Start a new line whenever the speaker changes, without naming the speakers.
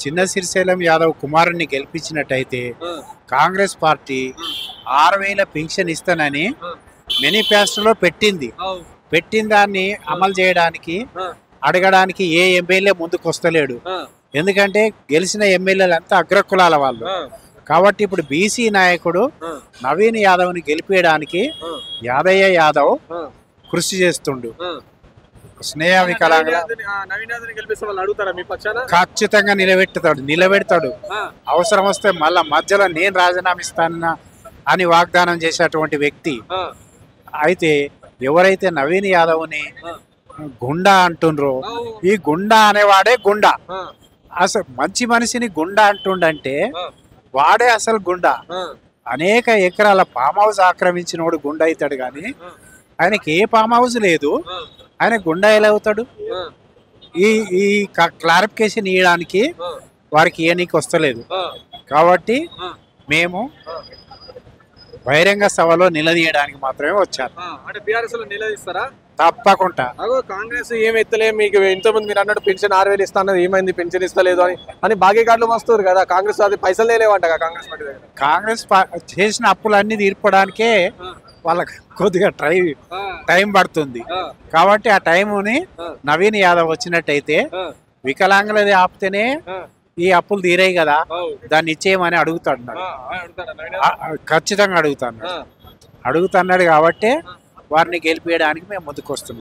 చిన్న శ్రీశైలం యాదవ్ కుమారుణ్ణి గెలిపించినట్టయితే Congress party 6,000 pension ఇస్తానని మేనిఫెస్టోలో పెట్టిన దాన్ని అమలు చేయడానికి అడగడానికి ఏ ఎమ్మెల్యే ముందుకు వస్తలేడు. ఎందుకంటే గెలిచిన ఎమ్మెల్యేలు అంతా అగ్రకులాల వాళ్ళు కాబట్టి ఇప్పుడు బీసీ నాయకుడు నవీన్ యాదవ్ని గెలిపేయడానికి యాదయ్య యాదవ్ కృషి చేస్తుండు. స్నేహ వికలాంగుల ఖచ్చితంగా నిలబెడతాడు. అవసరం వస్తే మళ్ళా మధ్యలో నేను రాజీనామా ఇస్తానన్నా అని వాగ్దానం చేసేటువంటి వ్యక్తి. అయితే ఎవరైతే నవీన్ యాదవ్ని గుండా అంటుండ్రో, ఈ గుండా అనేవాడే గుండా. అసలు మంచి మనిషిని గుండా అంటుండంటే వాడే అసలు గుండా. అనేక ఎకరాల ఫామ్ హౌస్ ఆక్రమించినోడు గుండా అవుతాడు కానీ ఆయనకి ఏ ఫామ్ హౌస్ లేదు, ఆయన గుండా ఎలా అవుతాడు? ఈ క్లారిఫికేషన్ ఇవ్వడానికి వారికి ఏనీకి వస్తలేదు. కాబట్టి మేము బహిరంగ సభలో నిలదీయడానికి మాత్రమే వచ్చారు. తప్పకుండా.
కాంగ్రెస్ ఏమి ఎత్తలే, మీకు ఇంతకుముందు మీరు అన్నట్టు పెన్షన్ 6,000 ఇస్తా అన్నది ఏమైంది, పెన్షన్ ఇస్తలేదు అని బాకీ కార్డులు వస్తారు కదా. కాంగ్రెస్ అది పైసలు లేలేవంట కాంగ్రెస్ పార్టీ దగ్గర.
కాంగ్రెస్ చేసిన అప్పులన్నీ తీర్పడానికే వాళ్ళకి కొద్దిగా టైం పడుతుంది. కాబట్టి ఆ టైముని నవీన్ యాదవ్ వచ్చినట్టయితే వికలాంగులది ఆపితేనే ఈ అప్పులు తీరాయి కదా, దాన్ని ఇచ్చేయమని అడుగుతాడు. ఖచ్చితంగా అడుగుతున్నాడు కాబట్టి వారిని గెలిపేయడానికి మేము ముందుకు వస్తున్నాం.